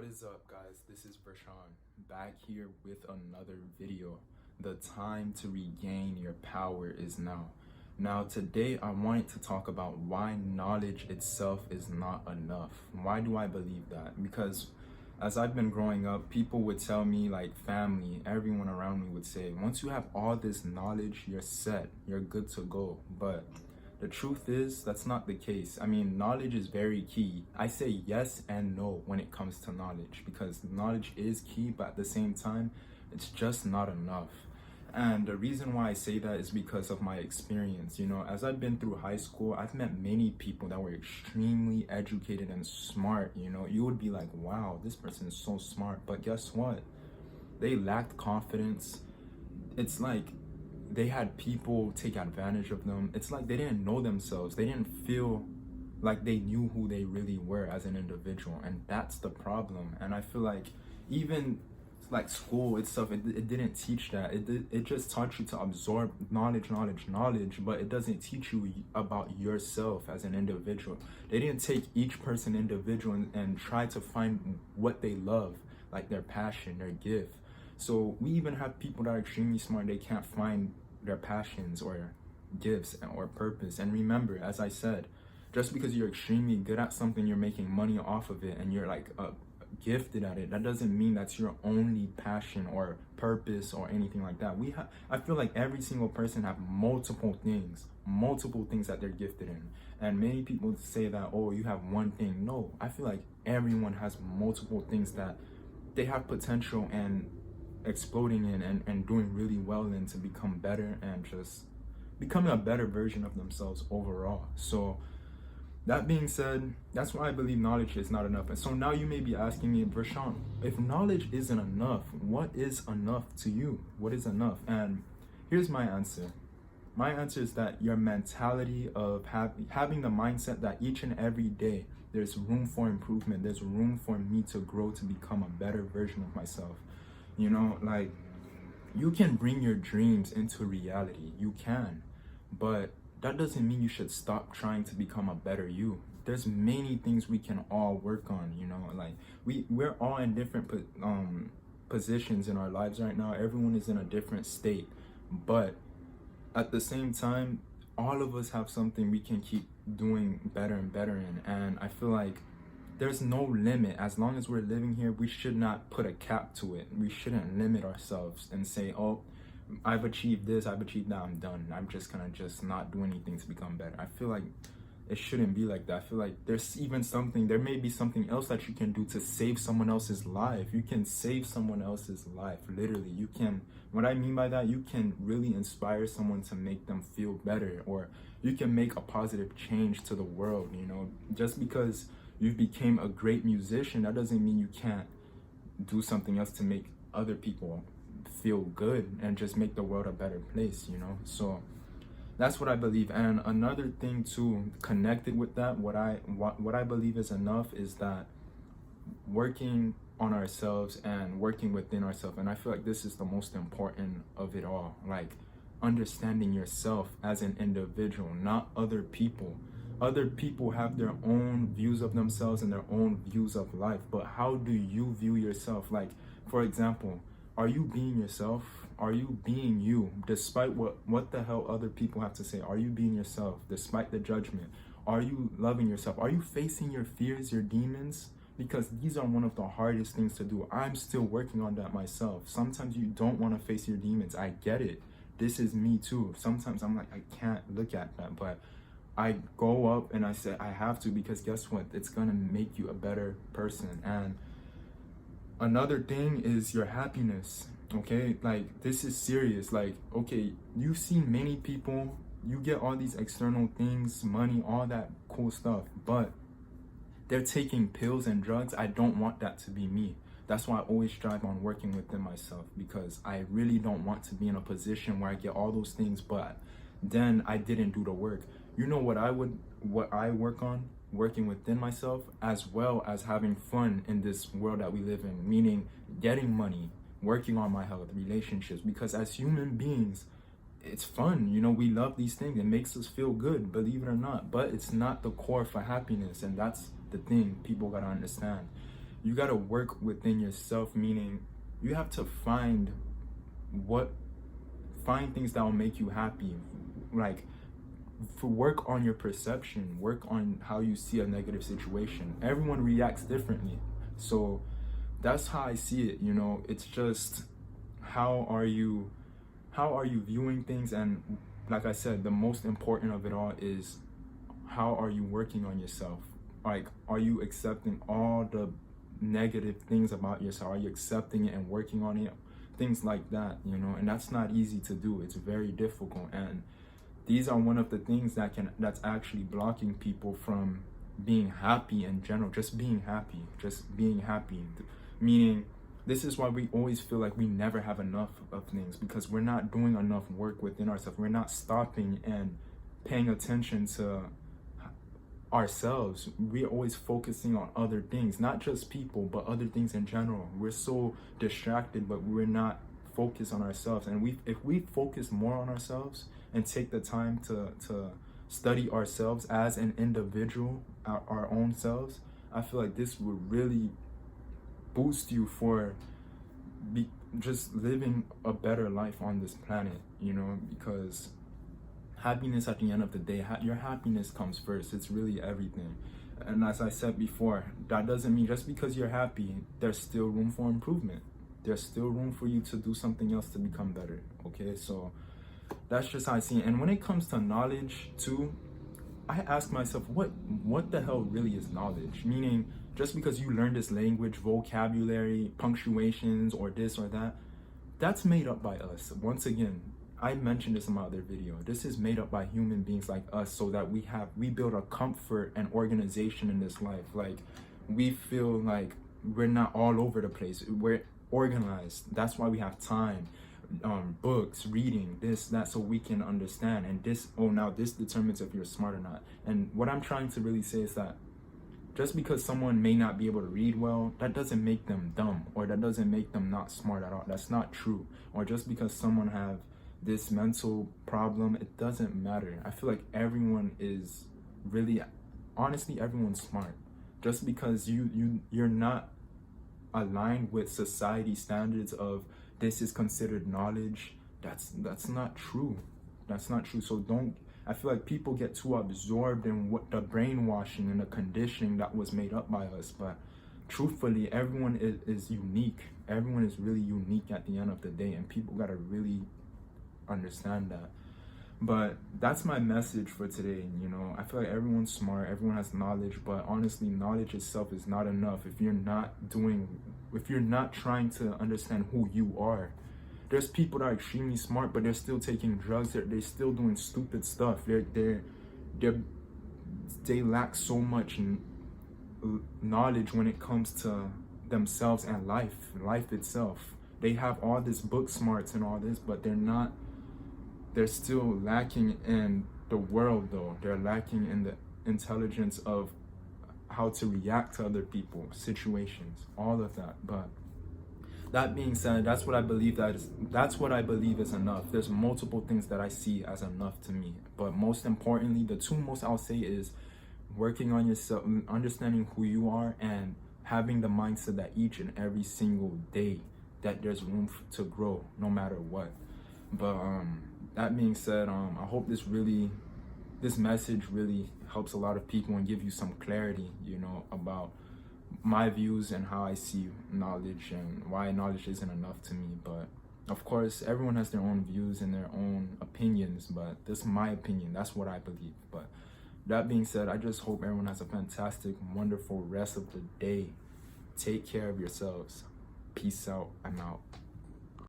is up, guys? This is Vershonc back here with another video. The time to regain your power is now. Now today I wanted to talk about why knowledge itself is not enough. Why do I believe that? Because as I've been growing up, people would tell me, like family, everyone around me would say, once you have all this knowledge, you're set, you're good to go. But the truth is, that's not the case. I mean, knowledge is very key. I say yes and no when it comes to knowledge, because knowledge is key, but at the same time, it's just not enough. And the reason why I say that is because of my experience. You know, as I've been through high school, I've met many people that were extremely educated and smart. You know, you would be like, wow, this person is so smart. But guess what? They lacked confidence. It's like they had people take advantage of them. It's like they didn't know themselves. They didn't feel like they knew who they really were as an individual, and that's the problem. And I feel like even like school itself, it didn't teach that. It just taught you to absorb knowledge, but it doesn't teach you about yourself as an individual. They didn't take each person individual and try to find what they love, like their passion, their gift. So we even have people that are extremely smart, they can't find their passions or gifts or purpose. And remember, as I said, just because you're extremely good at something, you're making money off of it, and you're like gifted at it, that doesn't mean that's your only passion or purpose or anything like that. I feel like every single person have multiple things that they're gifted in. And many people say that, oh, you have one thing. No, I feel like everyone has multiple things that they have potential and exploding in and doing really well in, to become better and just becoming a better version of themselves overall. So that being said, that's why I believe knowledge is not enough. And so now you may be asking me, Vershonc, if knowledge isn't enough, what is enough to you? What is enough? And here's my answer. My answer is that your mentality of having the mindset that each and every day there's room for improvement, there's room for me to grow, to become a better version of myself. You know, like, you can bring your dreams into reality. You can. But that doesn't mean you should stop trying to become a better you. There's many things we can all work on, you know, like we're all in different positions in our lives right now. Everyone is in a different state, but at the same time, all of us have something we can keep doing better and better in. And I feel like there's no limit. As long as we're living here, we should not put a cap to it. We shouldn't limit ourselves and say, oh, I've achieved this, I've achieved that, I'm done. I'm just gonna not do anything to become better. I feel like it shouldn't be like that. I feel like there may be something else that you can do to save someone else's life. You can save someone else's life, literally. You can, what I mean by that, you can really inspire someone to make them feel better, or you can make a positive change to the world, you know. Just because you became a great musician, that doesn't mean you can't do something else to make other people feel good and just make the world a better place, you know. So that's what I believe. And another thing too, connected with that, what I believe is enough is that working on ourselves and working within ourselves. And I feel like this is the most important of it all, like understanding yourself as an individual, not other people. Other people have their own views of themselves and their own views of life, but how do you view yourself? Like, for example, are you being yourself? Are you being you despite what the hell other people have to say? Are you being yourself despite the judgment? Are you loving yourself? Are you facing your fears, your demons? Because these are one of the hardest things to do. I'm still working on that myself. Sometimes you don't want to face your demons. I get it. This is me too. Sometimes I'm like, I can't look at that, but I go up and I say I have to, because guess what? It's gonna make you a better person. And another thing is your happiness. Okay, like, this is serious. Like, okay, you see many people, you get all these external things, money, all that cool stuff, but they're taking pills and drugs. I don't want that to be me. That's why I always strive on working within myself, because I really don't want to be in a position where I get all those things, but then I didn't do the work. You know what I work on? Working within myself, as well as having fun in this world that we live in, meaning getting money, working on my health, relationships, because as human beings, it's fun. You know, we love these things. It makes us feel good, believe it or not, but it's not the core for happiness. And that's the thing people gotta understand. you got to work within yourself, meaning you have to find things that will make you happy. Like, for work on your perception, work on how you see a negative situation. Everyone reacts differently. So that's how I see it, you know. It's just how are you viewing things, and like I said, the most important of it all is how are you working on yourself? Like, are you accepting all the negative things about yourself? Are you accepting it and working on it? Things like that, you know. And that's not easy to do. It's very difficult, and these are one of the things that's actually blocking people from being happy in general. Just being happy, meaning this is why we always feel like we never have enough of things, because we're not doing enough work within ourselves. We're not stopping and paying attention to ourselves. We're always focusing on other things, not just people, but other things in general. We're so distracted, but we're not focused on ourselves. And if we focus more on ourselves and take the time to study ourselves as an individual, our own selves, I feel like this would really boost you for just living a better life on this planet, you know, because happiness at the end of the day, your happiness comes first. It's really everything. And as I said before, that doesn't mean just because you're happy, there's still room for improvement. There's still room for you to do something else to become better, okay? So that's just how I see it. And when it comes to knowledge too, I ask myself, what the hell really is knowledge? Meaning, just because you learn this language, vocabulary, punctuations, or this or that, that's made up by us. Once again, I mentioned this in my other video. This is made up by human beings like us, so that we build a comfort and organization in this life. Like, we feel like we're not all over the place. We're organized. That's why we have time. Books, reading, this, that, so we can understand. And this determines if you're smart or not. And what I'm trying to really say is that just because someone may not be able to read well, that doesn't make them dumb, or that doesn't make them not smart at all. That's not true. Or just because someone have this mental problem, it doesn't matter. I feel like everyone is really, honestly, everyone's smart. Just because you're not aligned with society standards of this is considered knowledge, that's not true. That's not true. So I feel like people get too absorbed in what the brainwashing and the conditioning that was made up by us. But truthfully, everyone is unique. Everyone is really unique at the end of the day, and people gotta really understand that. But that's my message for today. You know, I feel like everyone's smart, everyone has knowledge, but honestly, knowledge itself is not enough if you're not trying to understand who you are. There's people that are extremely smart, but they're still taking drugs. They're still doing stupid stuff. They lack so much knowledge when it comes to themselves and life itself. They have all this book smarts and all this, but they're still lacking in the world, though. They're lacking in the intelligence of how to react to other people, situations, all of that. But that being said, that's what I believe is enough. There's multiple things that I see as enough to me. But most importantly, the two most I'll say is working on yourself, understanding who you are, and having the mindset that each and every single day that there's room to grow no matter what. But that being said, I hope this message really helps a lot of people and give you some clarity, you know, about my views and how I see knowledge and why knowledge isn't enough to me. But of course, everyone has their own views and their own opinions, but this is my opinion. That's what I believe. But that being said, I just hope everyone has a fantastic, wonderful rest of the day. Take care of yourselves. Peace out. I'm out.